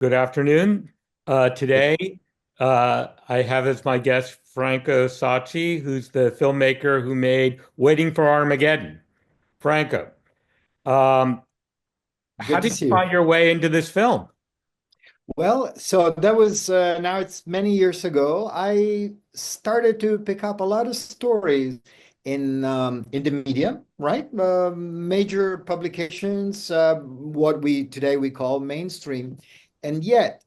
Good afternoon. Today, I have as my guest Franco Sacchi, who's the filmmaker who made Waiting for Armageddon. Franco, um, how Good to did you see you. find your way into this film? Well, so that was now it's many years ago. I started to pick up a lot of stories in the media, right? Major publications, what we today we call mainstream, and yet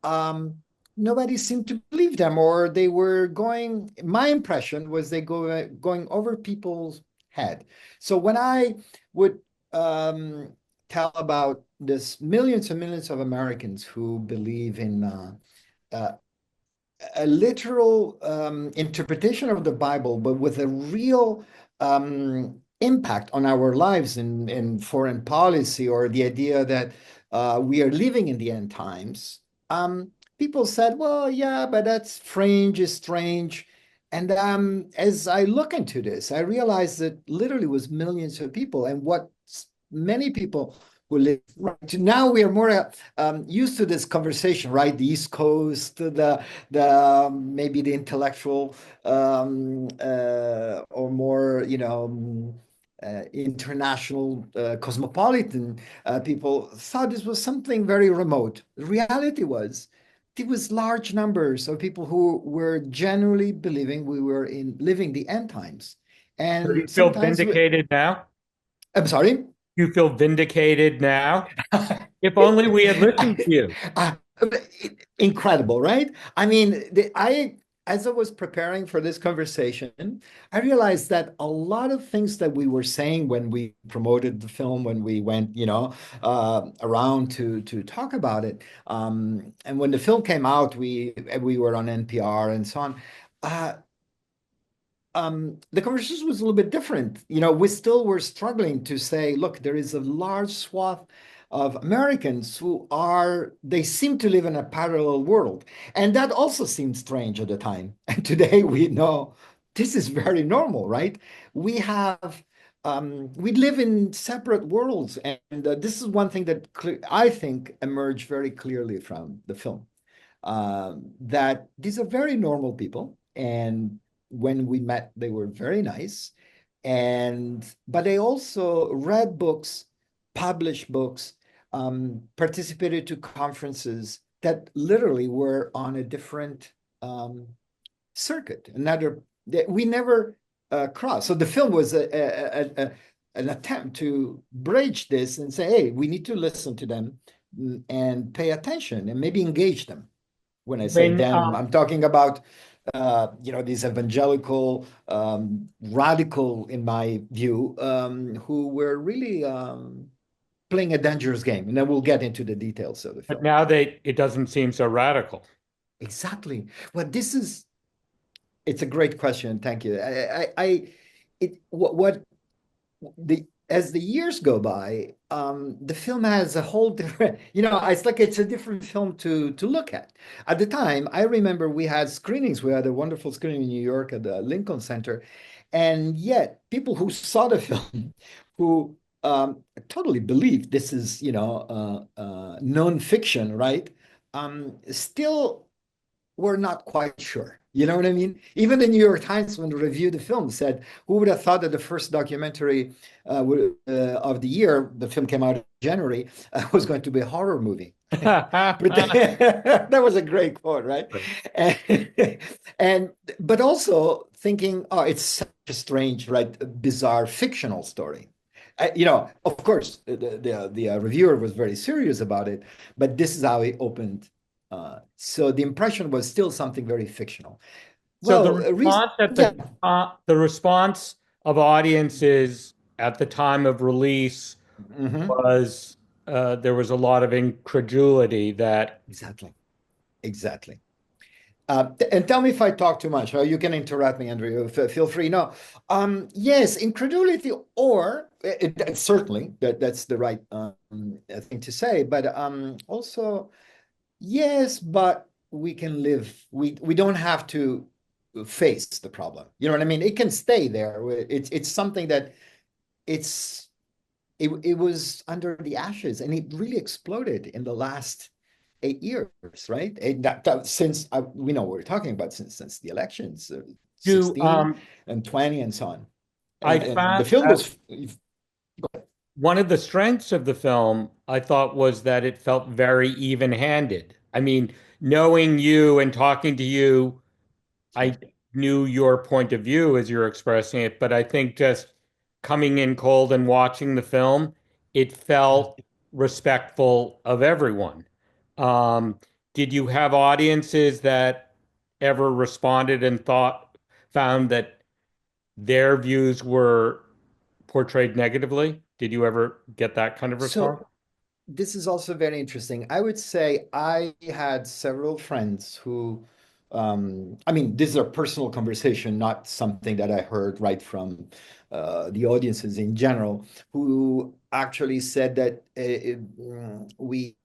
um, nobody seemed to believe them, or they were going. My impression was they going over people's head. So when I would um, tell about this millions and millions of Americans who believe in uh, a literal interpretation of the Bible, but with a real impact on our lives in foreign policy, or the idea that we are living in the end times, people said, well, yeah, but that's fringe is strange. And as I look into this, I realized that literally was millions of people. And what many people who live right now, we are more used to this conversation, right? The East Coast, the maybe the intellectual or more, international cosmopolitan people thought this was something very remote. The reality was there was large numbers of people who were genuinely believing we were in living the end times. So do you And feel sometimes vindicated now? I'm sorry. You feel vindicated now? If only we had listened to you. Uh, Incredible, right? I mean, as I was preparing for this conversation, I realized that a lot of things that we were saying when we promoted the film, when we went, around to talk about it, and when the film came out, we were on NPR and so on. Uh, the conversation was a little bit different. We still were struggling to say, look, there is a large swath of Americans they seem to live in a parallel world. And that also seemed strange at the time. And today we know this is very normal, right? We have, we live in separate worlds. And this is one thing that I think emerged very clearly from the film, that these are very normal people. And when we met, they were very nice. But they also read books, published books, participated to conferences that literally were on a different circuit. Another that we never crossed. So the film was an attempt to bridge this and say, hey, we need to listen to them and pay attention and maybe engage them. When I say When them, I'm talking about these evangelical, radical, in my view, who were really playing a dangerous game. And then we'll get into the details of the but film. now it doesn't seem so radical. Exactly. Well, it's a great question. Thank you. What as the years go by, the film has a whole different, it's like it's a different film to look at. At the time, I remember we had screenings. We had a wonderful screening in New York at the Lincoln Center, and yet people who saw the film, who totally believed this is, non-fiction, right? Still we're not quite sure. You know what I mean? Even the New York Times, when they reviewed the film, said, "Who would have thought that the first documentary of the year, the film came out in January, was going to be a horror movie?" But that was a great quote, right? And, and but also thinking, oh, it's such a strange, right, bizarre fictional story. Of course, the reviewer was very serious about it, but this is how he opened. So the impression was still something very fictional. So Well, yeah. the response of audiences at the time of release Mhm. was there was a lot of incredulity that Exactly. Exactly. And tell me if I talk too much. You can interrupt me, Andrew. Feel free. No. Yes, incredulity, or certainly that's the right thing to say. But also, yes, but we can live. We don't have to face the problem. You know what I mean? It can stay there. It's something that it was under the ashes, and it really exploded in the last 8 years, right? Since we know what we're talking about since the elections, Do 16 and 20 and so on. I And the found film was one of the strengths of the film, I thought, was that it felt very even-handed. I mean, knowing you and talking to you, I knew your point of view as you're expressing it, but I think just coming in cold and watching the film, it felt respectful of everyone. Um, did you have audiences that ever responded and found that their views were portrayed negatively? Did you ever get that kind of response? so this is also very interesting. I would say I had several friends who, I mean, this is a personal conversation, not something that I heard right from the audiences in general, who actually said that we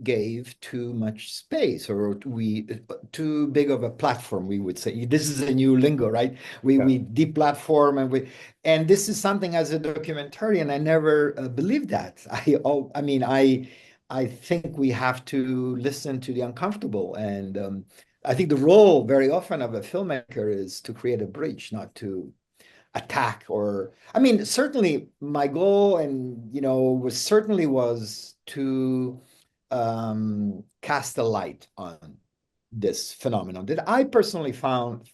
gave too much space or we too big of a platform, we would say. This is a new lingo, right? We deplatform and this is something as a documentarian, I never believed that. I mean, I think we have to listen to the uncomfortable, and I think the role very often of a filmmaker is to create a bridge, not to attack. Or, I mean, certainly my goal, and was to cast a light on this phenomenon that I personally found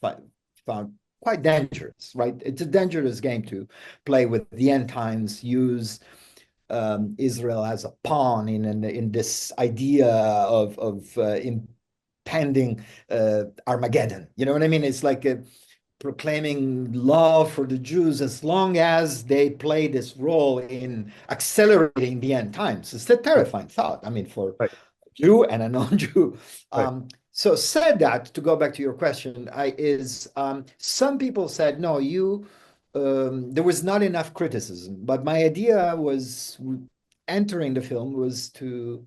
quite dangerous, right? It's a dangerous game to play with the end times, use Israel as a pawn in this idea of impending Armageddon. You know what I mean? It's like proclaiming love for the Jews as long as they play this role in accelerating the end times. It's a Right, terrifying thought. I mean, for right, Jew and a non-Jew. right. So said that, to go back to your question, some people said, no, there was not enough criticism. But my idea was entering the film was to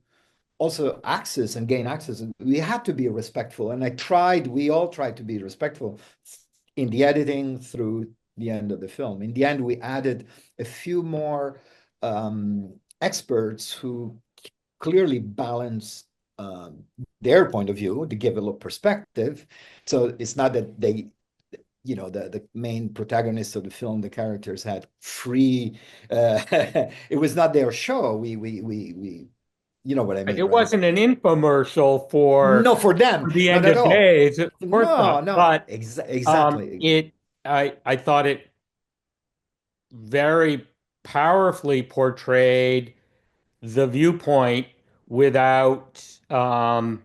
also access and gain access. We had to be respectful. And we all tried to be respectful in the editing through the end of the film. In the end, we added a few more experts who clearly balance their point of view to give a little perspective. So it's not that the main protagonists of the film, the characters had free. It was not their show. We you know what I mean, It right? wasn't an infomercial No, for them, for the not end at of all. days, of course No, not. no, But exactly. it, I thought it very powerfully portrayed the viewpoint without, a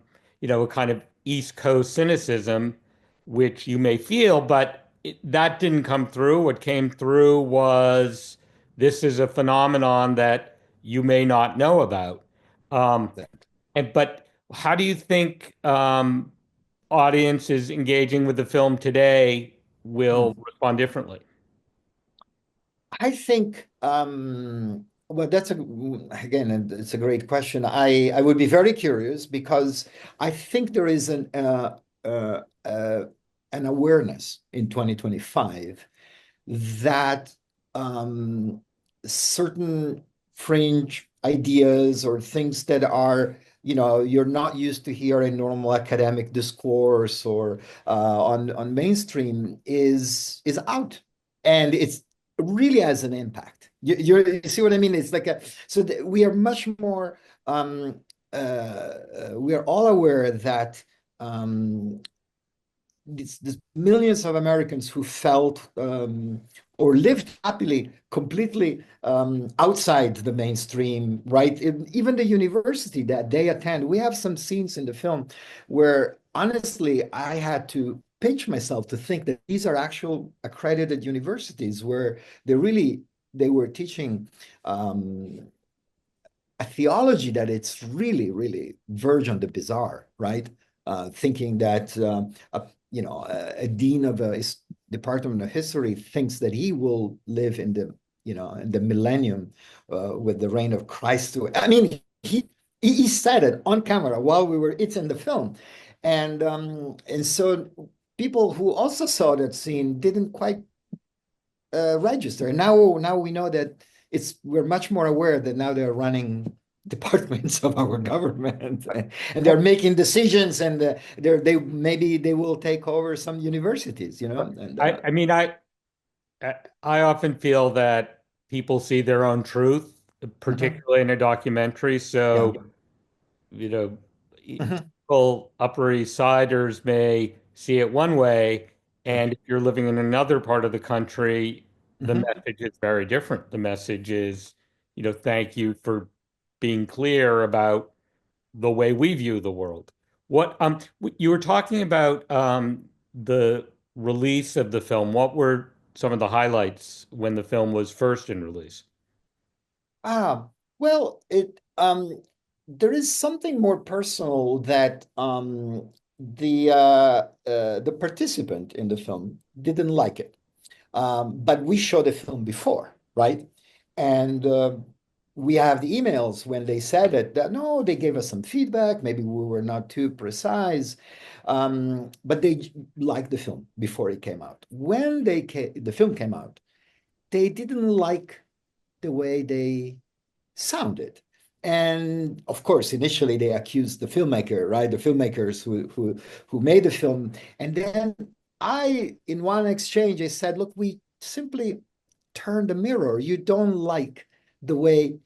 kind of East Coast cynicism, which you may feel, but that didn't come through. What came through was this is a phenomenon that you may not know about. Um, but how do you think audiences engaging with the film today will Hmm. respond differently? I think, well, again, it's a great question. I would be very curious because I think there is uh, uh, an awareness in 2025 that um, certain fringe ideas or things that are, you're not used to hear in normal academic discourse or on mainstream is out, and it's really has an impact. You see what I mean? It's like we are much more. We are all aware that these millions of Americans who felt or lived happily, completely outside the mainstream, right? Even the university that they attend, we have some scenes in the film where honestly, I had to pinch myself to think that these are actual accredited universities where they were teaching a theology that it's really, really verge on the bizarre, right? Thinking that a dean of a department of history thinks that he will live in the millennium with the reign of Christ. I mean, he said it on camera while it's in the film, and so people who also saw that scene didn't quite register. And now we know that we're much more aware that now they're running departments of our government, and they're making decisions, and they maybe they will take over some universities, and I mean, I often feel that people see their own truth, mhm, particularly in a documentary. yeah. So, you know, Mhm, typical Upper East Siders may see it one way, yeah. and if you're living in another part of the country, the Mhm. message is very different. The message is, thank you for being clear about the way we view the world. You were talking about the release of the film. What were some of the highlights when the film was first in release? Ah, well, there is something more personal that the participant in the film didn't like it. But we showed the film before, right? And we have the emails when they said it that no, they gave us some feedback. Maybe we were not too precise, but they liked the film before it came out. When the film came out, they didn't like the way they sounded. And of course, initially they accused the filmmaker, right? The filmmakers who made the film. And then in one exchange, I said, look, we simply turned the mirror. You don't like the way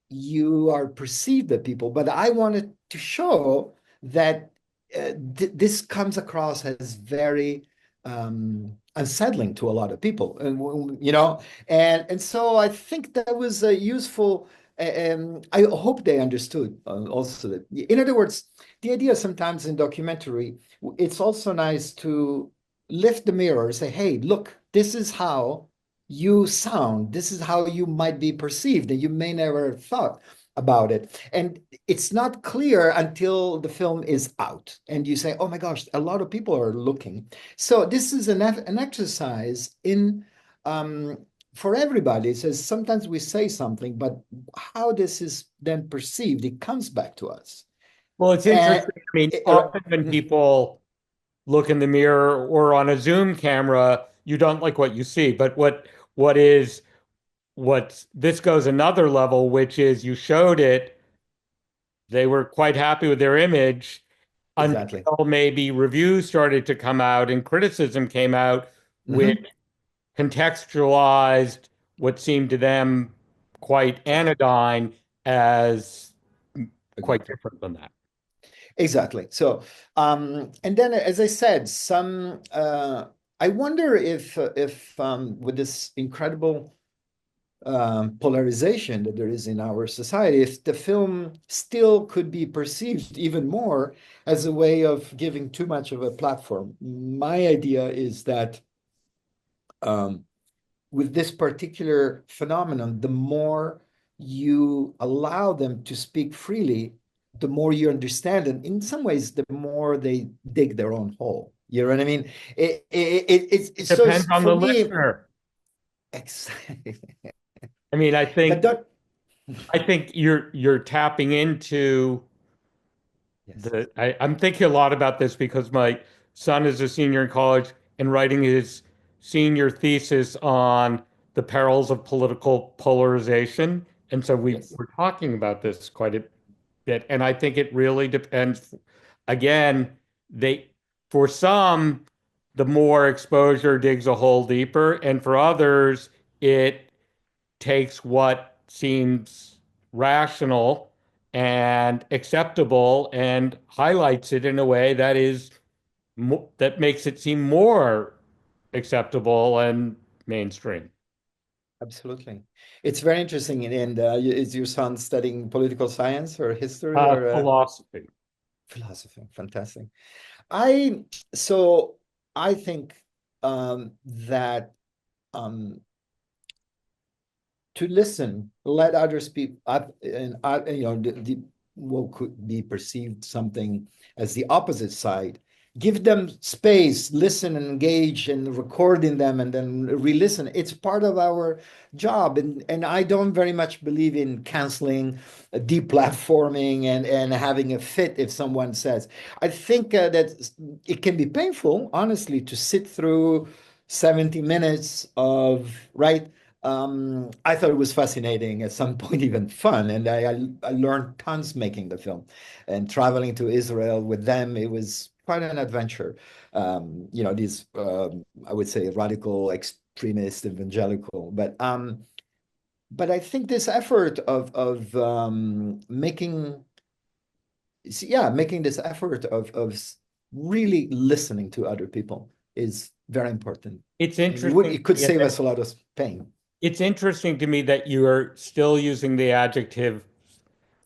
you are perceived by people, but I wanted to show that this comes across as very unsettling to a lot of people, and so I think that was a useful. I hope they understood also that, in other words, the idea sometimes in documentary, it's also nice to lift the mirror and say, "Hey, look, this is how you sound. This is how you might be perceived, and you may never have thought about it." And it's not clear until the film is out, and you say, "Oh my gosh, a lot of people are looking." So this is an exercise in for everybody. It says sometimes we say something, but how this is then perceived, it comes back to us. Well, it's And interesting. I mean, often when people look in the mirror or on a Zoom camera, you don't like what you see. But what is what this goes another level, which is you showed it, they were quite happy with their image exactly. until maybe reviews started to come out and criticism came out, which Mhm. contextualized what seemed to them quite anodyne as quite Exactly. different than that. Exactly. So, and then, as I said, I wonder if with this incredible polarization that there is in our society, if the film still could be perceived even more as a way of giving too much of a platform. My idea is that um, with this particular phenomenon, the more you allow them to speak freely, the more you understand, and in some ways, the more they dig their own hole. You know what I mean? So Depends on for the me, listener. exactly. I mean, But don't. I think you're tapping into Yes. I'm thinking a lot about this because my son is a senior in college and writing his senior thesis on the perils of political polarization. And so Yes. we're talking about this quite a bit. And I think it really depends. Again, they for some, the more exposure digs a hole deeper, and for others, it takes what seems rational and acceptable and highlights it in a way that makes it seem more acceptable and mainstream. Absolutely. It's very interesting. And is your son studying political science or history or Philosophy. philosophy? Fantastic. I so I think that um, to listen, let others speak up, and what could be perceived something as the opposite side. Give them space, listen and engage and recording them and then re-listen. It's part of our job. And I don't very much believe in canceling, deplatforming and having a fit if someone says. I think that it can be painful, honestly, to sit through 70 minutes of, right? I thought it was fascinating, at some point even fun, and I learned tons making the film, and traveling to Israel with them. It was quite an adventure. These I would say radical, extremist, evangelical, but I think this effort of making this effort of really listening to other people is very important. It's And interesting it could to me save that us a lot of pain. it's interesting to me that you are still using the adjective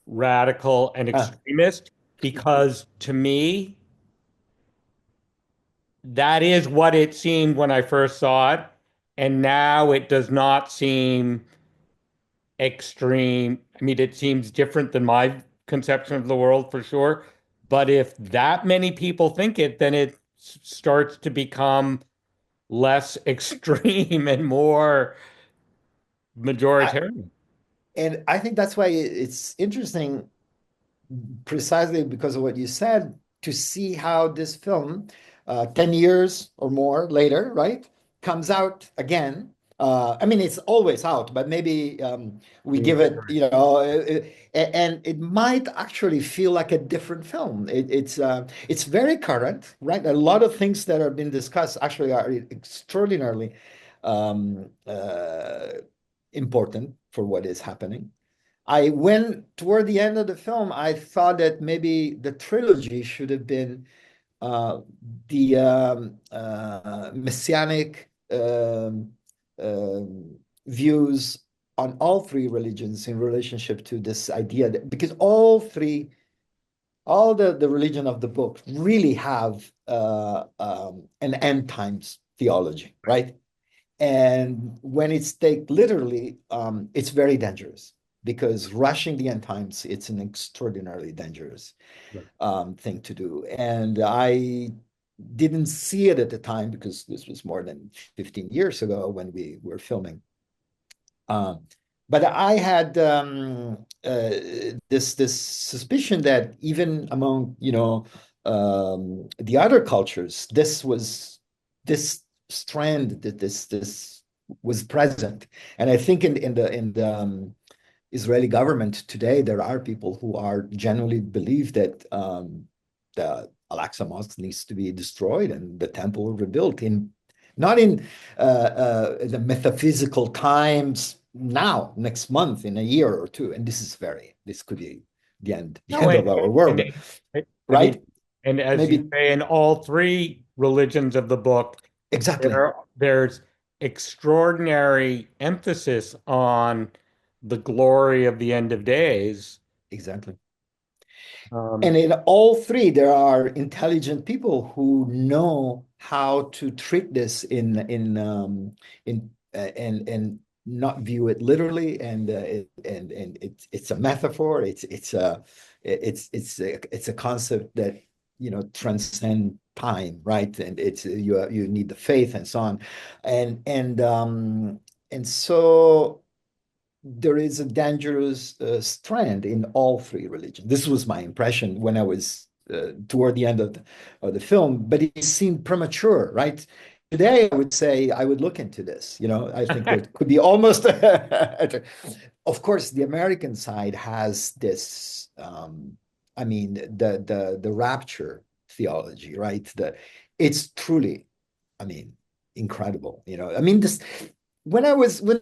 radical and Ah, extremist because to me, that is what it seemed when I first saw it. And now it does not seem extreme. I mean, it seems different than my conception of the world for sure. But if that many people think it, then it starts to become less extreme and more I, majoritarian. and I think that's why it's interesting, precisely because of what you said, to see how this film, 10 years or more later, right, comes out again. I mean, it's always out, but maybe we give it, Reinvigorate. and it might actually feel like a different film. It's very current, right? A lot of things that are being discussed actually are extraordinarily important for what is happening. I went toward the end of the film, I thought that maybe the trilogy should have been uh, the messianic views on all three religions in relationship to this idea that, because all the religion of the book really have an end times theology, right? And when it's taken literally, it's very dangerous, because rushing the end times, it's an extraordinarily dangerous Right. thing to do. And I didn't see it at the time, because this was more than 15 years ago when we were filming. Um, but I had this suspicion that even among the other cultures, this strand, that this was present. And I think in the Israeli government today, there are people who are genuinely believe that the Al-Aqsa Mosque needs to be destroyed and the temple rebuilt, in not in the metaphysical times now, next month, in a year or two. And this could be the No, end of our world, I mean, right? and as you Maybe say, in all three religions of the book, exactly, there's extraordinary emphasis on the glory of the end of days. exactly. Um, And in all three, there are intelligent people who know how to treat this and not view it literally, and it's a metaphor. It's a concept that transcend time, right? And it's you need the faith and so on, and so there is a dangerous strand in all three religions. This was my impression when I was toward the end of the film, but it seemed premature, right? Today, I would say I would look into this. I think there could be almost, of course, the American side has this. I mean, the rapture theology, right? It's truly, I mean, incredible. I mean, this when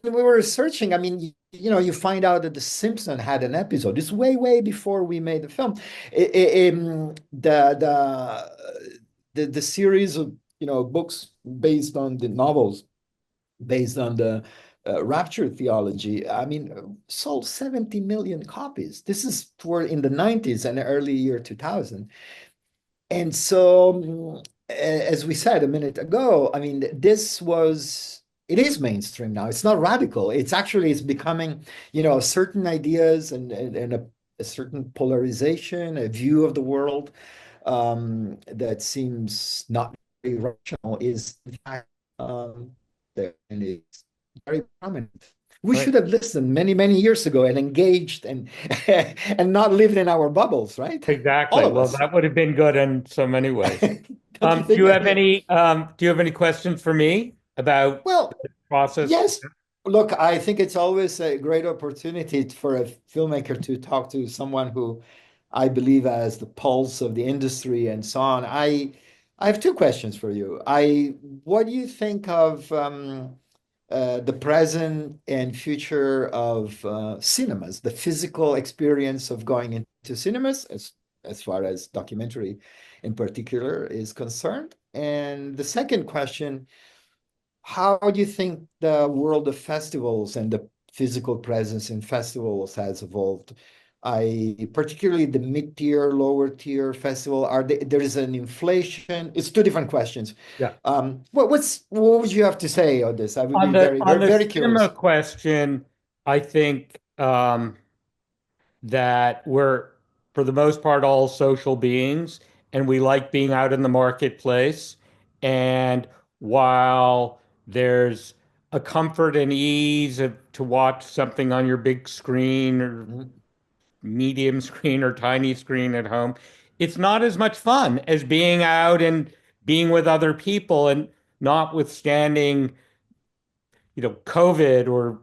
we were researching, I mean, you find out that The Simpsons had an episode. It's way, way before we made the film. The series of books based on the novels, based on the rapture theology. I mean, sold 70 million copies. This is toward in the 90s and early year 2000. And so, as we said a minute ago, I mean, it is mainstream now. It's not radical. It's becoming, certain ideas and a certain polarization, a view of the world that seems not very rational is, in fact, there, and it's very prominent. We right. should have listened many, many years ago and engaged and and not lived in our bubbles, right? All Exactly. of Well, us. that would have been good in so many ways. Don't you Do you think? have any questions for me about Well, the process? yes. Look, I think it's always a great opportunity for a filmmaker to talk to someone who I believe has the pulse of the industry and so on. I have two questions for you. What do you think of the present and future of cinemas, the physical experience of going into cinemas, as far as documentary in particular is concerned? And the second question, how do you think the world of festivals and the physical presence in festivals has evolved? Particularly the mid-tier, lower tier festival, there is an inflation. It's two different questions. Yeah. What would you have to say on this? I would On be the very, on very, the very cinema curious. question, I think that we're, for the most part, all social beings, and we like being out in the marketplace. And while there's a comfort and ease to watch something on your big screen or Mhm. medium screen or tiny screen at home, it's not as much fun as being out and being with other people. And notwithstanding, COVID or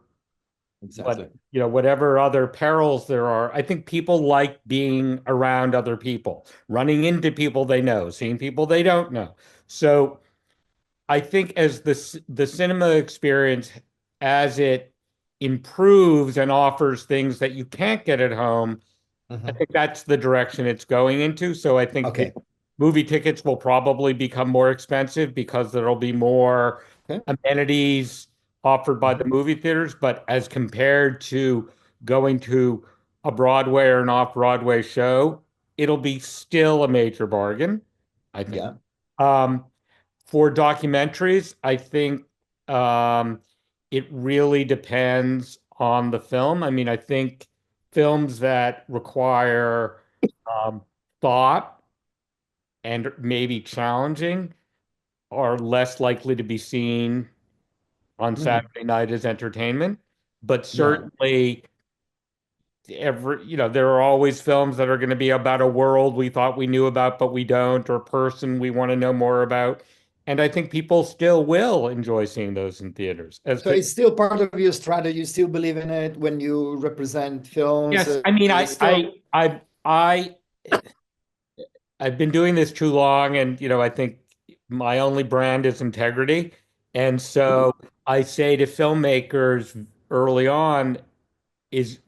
Exactly. whatever other perils there are, I think people like being around other people, running into people they know, seeing people they don't know. So I think as the cinema experience, as it improves and offers things that you can't get at home, I Mhm. think that's the direction it's going into. So I think the Okay. movie tickets will probably become more expensive because there'll be more Okay. amenities offered by the Mhm. movie theaters. But as compared to going to a Broadway or an off-Broadway show, it'll be still a major bargain, I think. Yeah. Um, for documentaries, I think um, it really depends on the film. I mean, I think films that require um, thought and maybe challenging are less likely to be seen on Mhm. Saturday night as entertainment. But Yeah. certainly, there are always films that are going to be about a world we thought we knew about, but we don't, or person we want to know more about. And I think people still will enjoy seeing those in theaters. As So to it's still part of your strategy. You still believe in it when you represent films. Yes, I mean, It's still, I've been doing this too long, and I think my only brand is integrity. And Mhm. so I say to filmmakers early on, is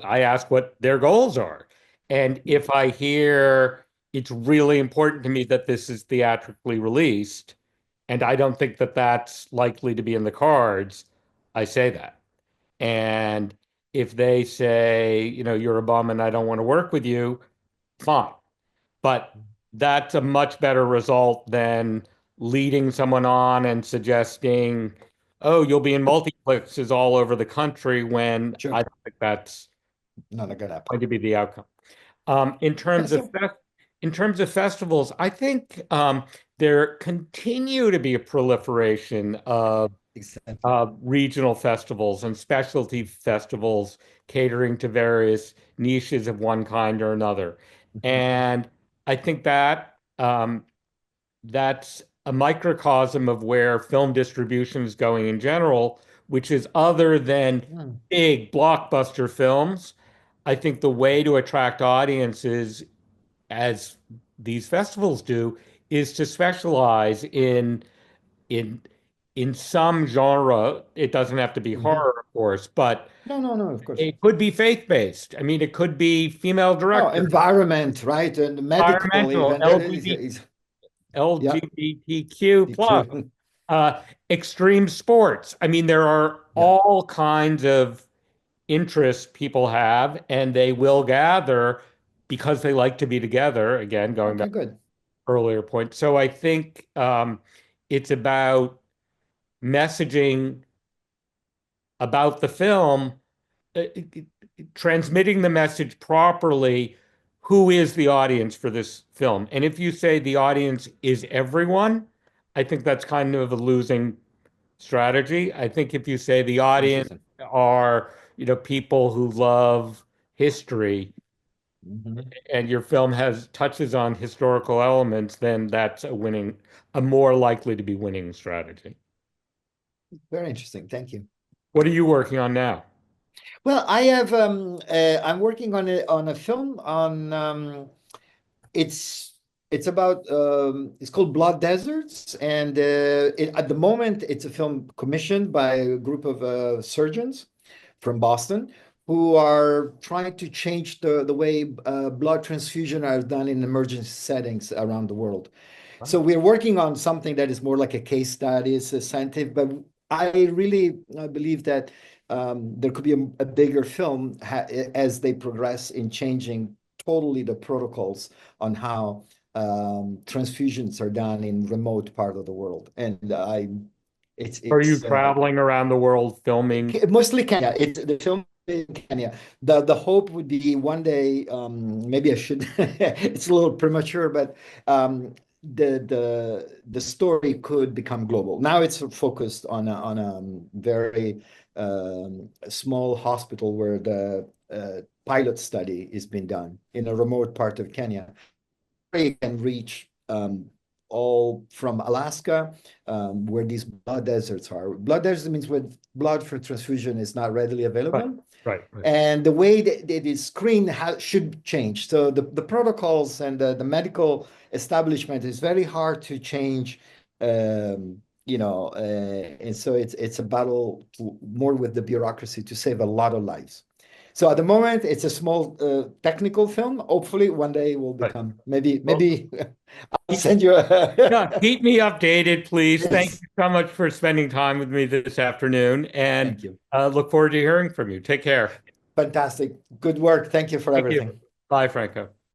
I ask what their goals are. And Yeah. if I hear it's really important to me that this is theatrically released, and I don't think that that's likely to be in the cards, I say that. And if they say, you're a bum and I don't want to work with you, fine. But that's a much better result than leading someone on and suggesting, oh, you'll be in multiplexes all over the country when I Sure. don't think that's Not a good happen. going to be the outcome. In Yeah, terms of so festivals, I think there continue to be a proliferation of exactly. regional festivals and specialty festivals catering to various niches of one kind or another. Mhm. And I think that's a microcosm of where film distribution is going in general, which is other than Mm. big blockbuster films. I think the way to attract audiences, as these festivals do, is to specialize in in some genre. It doesn't have to be Mhm. horror, of course, but No, no, no, of course. it could be faith-based. I mean, it could be female Oh, director, environment, right? And medical environmental, even. There is, yeah, LGBTQ plus, DQ. uh, extreme sports. I mean, there are Yeah. all kinds of interests people have, and they will gather because they like to be together. Again, going Okay, back to good. the earlier point. So I think it's about messaging about the film, uh, transmitting the message properly. Who is the audience for this film? And if you say the audience is everyone, I think that's kind of a losing strategy. I think if you say the audience Interesting. are, people who love history Mhm. and your film has touches on historical elements, then that's a more likely to be winning strategy. Very interesting. Thank you. What are you working on now? Well, I'm working on a film on it's it's about it's called Blood Deserts, and at the moment it's a film commissioned by a group of surgeons from Boston who are trying to change the way blood transfusion are done in emergency settings around the world. So we're working on something that is more like a case study, it's a scientific, but I really believe that there could be a bigger film as they progress in changing totally the protocols on how transfusions are done in remote part of the world. And it's Are you it's traveling around the world filming? mostly Kenya. It's the film in Kenya. The hope would be one day, maybe I should. It's a little premature, but the story could become global. Now it's focused on a very small hospital where the pilot study is being done in a remote part of Kenya. It can reach all from Alaska, where these blood deserts are. Blood deserts means when blood for transfusion is not readily Right, available. right. And the way that it is screened should change. So the protocols and the medical establishment is very hard to change. And so it's a battle more with the bureaucracy to save a lot of lives. So at the moment, it's a small technical film. Hopefully, one day it will Right. become Well, maybe I'll send you a yeah, keep me updated, please. Thank yes. you so much for spending time with me this afternoon, and Thank you. look forward to hearing from you. Take care. Fantastic. Good work. Thank you for Thank you. everything. Bye, Franco.